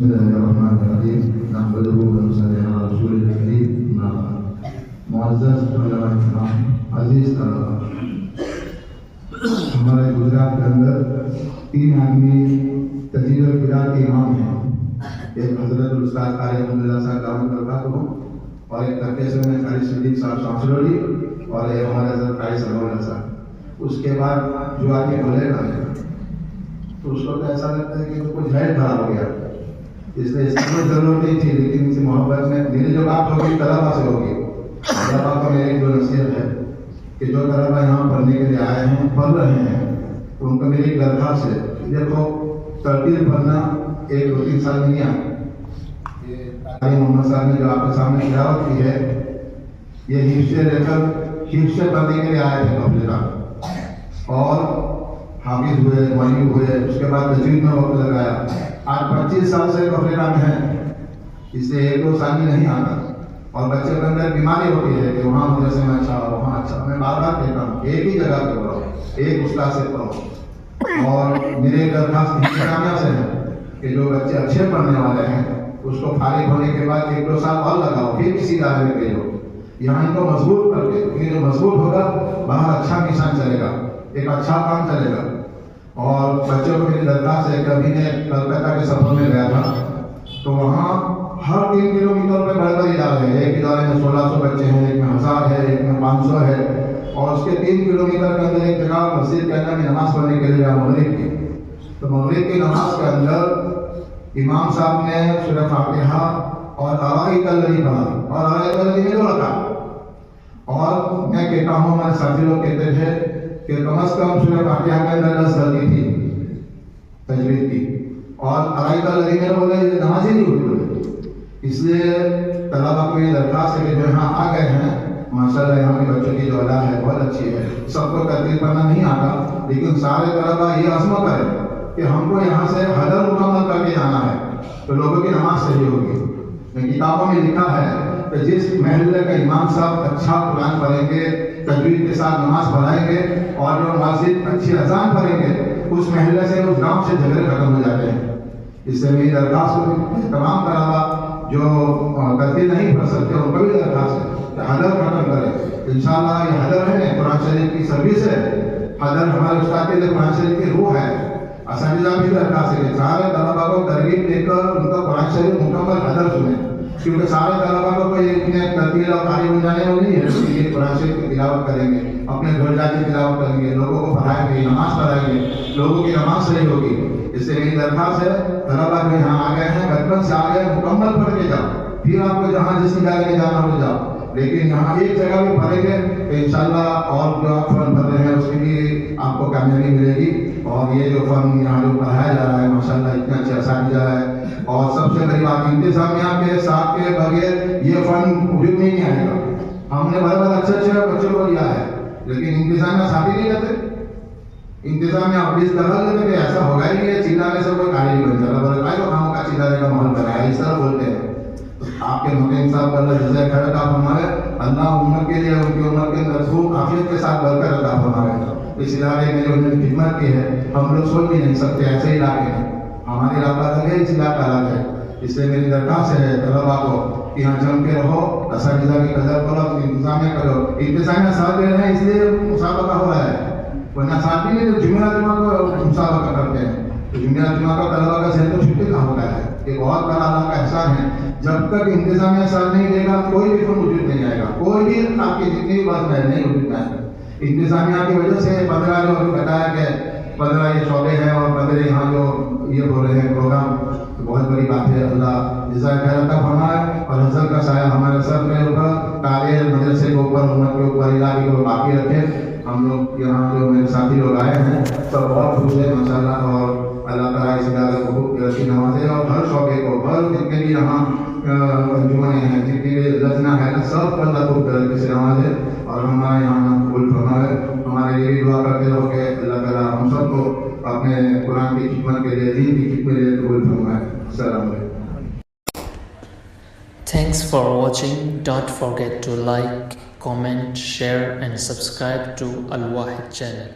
بسم الله الرحمن الرحيم نحمده ونصلي على رسول الكريم معزز علماء کرام عزیز طلباء ہمارے گجرات کے اندر 3 آدمی تجوید القرآن کے امام ہیں. ایک حضرت الاستاذ قاری احمداللہ صاحب دامت برکاتہ اور ایک ترکیش میں قاری صدیق صاحب شامسلوری اور ایک ہمارے حضرت قاری سلمان صاحب. اس کے بعد جو آدمی بولے گا تو اس کو ایسا لگتا ہے کہ کچھ ذہن خراب ہو گیا, اس لیے اس کی ضرورت نہیں تھی, لیکن اس محبت میں میری جو بات ہوگی طلبا سے ہوگی. طلبا کو میری جو نصیحت ہے کہ جو طلبا یہاں پڑھنے کے لیے آئے ہیں, پڑھ رہے ہیں, تو ان کو میری درخواست ہے. دیکھو ترتیب پڑھنا 1-2-3 سال میں نہیں آتا. یہ قاری محمد صاحب نے جو آپ کے سامنے تلاوت کی ہے, یہ حفظ سے لے کر حفظ سے پڑھنے کے لیے آئے تھے قبل اور حافظ ہوئے, معلم ہوئے, اس کے بعد تجوید میں وقت لگایا. آج 25 سال سے افریقہ میں ہیں, اس لیے 1-2 سال میں نہیں آتا. اور بچے کے اندر بیماری ہوتی ہے کہ وہاں مدرسے میں اچھا ہو, وہاں اچھا. میں بار بار کہتا ہوں ایک ہی جگہ پہ پڑھو, ایک استاد سے پڑھو. اور میرے درخواست انتظامیہ سے ہے کہ جو بچے اچھے پڑھنے والے ہیں اس کو فارغ ہونے کے بعد 1-2 سال اور لگاؤ, پھر کسی ادارے میں بھیجو. یہاں ان کو مضبوط کر کے, کیونکہ جو مضبوط ہوگا باہر اچھا نشان چلے گا, ایک اچھا کام چلے گا. اور بچوں کو میری درخواست ہے کہ ابھی میں کلکتہ کے سفر میں گیا تھا تو وہاں ہر 3 کلومیٹر پہ بڑے بڑے ادارے ہیں. ایک ادارے میں 1600 بچے ہیں, ایک میں 1000 ہے, ایک میں 500 ہے. اور اس کے 3 کلومیٹر کے اندر ایک جگہ مسجد کے اندر میں نماز پڑھنے کے لیے مغرب کی. تو مغرب کی نماز کے اندر امام صاحب نے سورہ فاتحہ اور ارائیت الذی پڑھا, اور ارائیت الذی میں 2 رکعت. اور میں کہتا ہوں, ہمارے ساتھی لوگ کہتے تھے کہ کم از کم سورہ فاتحہ کے اندر 10 غلطی تھی تجوید کی, اور ارائیت الذی میں بولے نماز ہی نہیں ہوئی. اس لیے طلبا کو یہ درخواست ہے کہ جو یہاں آ گئے ہیں, ماشاءاللہ یہاں کے بچوں کی جو ادا ہے بہت اچھی ہے. سب کو ترتیب کرنا نہیں آتا, لیکن سارے طلبا یہ عزم کریں کہ ہم کو یہاں سے حضر مکمل کر کے جانا ہے تو لوگوں کی نماز صحیح ہوگی. کتابوں میں لکھا ہے کہ جس محلے کا امام صاحب اچھا قرآن پڑھیں گے, تجوید کے ساتھ نماز پڑھائیں گے, اور جو مسجد اچھی اذان پڑھیں گے, اس محلے سے اس گاؤں سے جھگڑے ختم ہو جاتے ہیں. اس سے میری درخواست ہے تمام طلبا جو ترتیب نہیں پڑھ سکتے ان کو بھی درخواست ہے کہ حضر ختم کریں. انشاءاللہ یہ حضر ہے, قرآن شریف کی سروس ہے. حضر ہمارے استاد کے لیے قرآن شریف کی روح ہے. اساتذہ بھی درخواست ہے کہ سارے طلبا کو ترغیب دے کر ان کا قرآن شریف مکمل حضر سنیں, کیونکہ سارے طلبا کو کوئی اتنے ترتیب اور قاری بن جانے والی نہیں ہے. یہ قرآن شریف کی تلاوت کریں گے, اپنے گھر جا کے تلاوت کریں گے, لوگوں کو پڑھائیں گے, نماز پڑھائیں گے, لوگوں کی نماز صحیح ہوگی. اس سے میری درخواست ہے طلبا جو یہاں آ گئے ہیں, بچپن سے آ گئے, مکمل پڑھ کے جاؤ, پھر آپ کو جہاں جس ادارے میں جانا ہو جاؤ. لیکن یہاں ایک جگہ بھی پڑھیں گے تو انشاءاللہ اور جو آپ فن پڑھ رہے ہیں اس کی بھی آپ کو کامیابی ملے گی. اور یہ جو فن یہاں جو پڑھایا جا رہا ہے ماشاءاللہ اتنا اچھا اساتذہ ہے. اور سب سے بڑی بات, انتظامیہ کے ساتھ کے بغیر یہ فن وجود میں نہیں آئے گا. ہم نے بڑے اچھے بچوں کو لیا ہے, لیکن انتظامیہ ساتھ ہی نہیں رہتے. انتظامیہ اپنی طرح لیتے کہ ایسا ہوگا ہی نہیں, چیزانے سے کوئی کاری نہیں بن جاتا. بلکہ تو ہم کا چیزانے کا ماحول بنایا, اس طرح بولتے ہیں. آپ کے مقیم صاحب اللہ جزائے خیر عطا فرمائے, اللہ عمر کے لیے ان کی عمر کے اندر خوب عافیت کے ساتھ برکت عطا فرمائے. اس علاقے میں جو انہوں نے خدمت کی ہے ہم لوگ سوچ بھی نہیں سکتے. ایسے علاقے ہیں, ہمارے علاقہ الگ ہے, اس علاقہ الگ ہے. اس لیے میری درخواست ہے طلبا کو کہ یہاں جم کے رہو, اساتذہ کی قدر کرو, انتظامیہ کرو. انتظامیہ ساتھ دے رہے ہیں اس لیے مسابقہ ہو رہا ہے, ورنہ ساتھ بھی نہیں. جمعرات جمعہ کو مسابقہ کرتے ہیں تو جمعرات جمعہ کا طلبا کا ذہن تو چھٹی کا ہوتا ہے. یہ بہت بڑا اللہ کا احسان ہے. جب تک انتظامیہ ساتھ نہیں دے گا کوئی بھی فن وجود نہیں آئے گا, کوئی بھی آپ کی جتنی بھی بات نہیں وجود میں آئے گا. انتظامیہ کی وجہ سے 15 جو ابھی بتایا کہ 15 یہ شعبے ہیں اور 15 یہاں جو یہ ہو رہے ہیں پروگرام, تو بہت بڑی بات ہے. اللہ جزائے خیر عطا فرمائے اور حضرت کا سایہ ہمارے سر پہ اوپر, تعلیم مدرسے کے اوپر, امت کے اوپر, علاقے کو باقی رکھے. ہم لوگ یہاں جو میرے ساتھی لوگ آئے ہیں سب بہت خوش ہیں ماشاءاللہ. اور اللہ تعالیٰ اس ادارے کو خوب رسی نوازے, اور ہر شعبے کو, ہر جتنے بھی یہاں انجمنیں ہیں, جتنی بھی لجنہ ہے, سب کو اللہ خوب طریقے سے نوازے اور ہمارے یہاں قبول فرمائے. ہمارے لیے بھی دعا کرتے رہو کہ اللہ تعالیٰ ہم سب کو اپنے قرآن کی خدمت کے لیے, دین کی خدمت کے لیے قبول فرمائے. السلام علیکم. Thanks for watching. Don't forget to like, comment, share and subscribe to Al Wahid channel.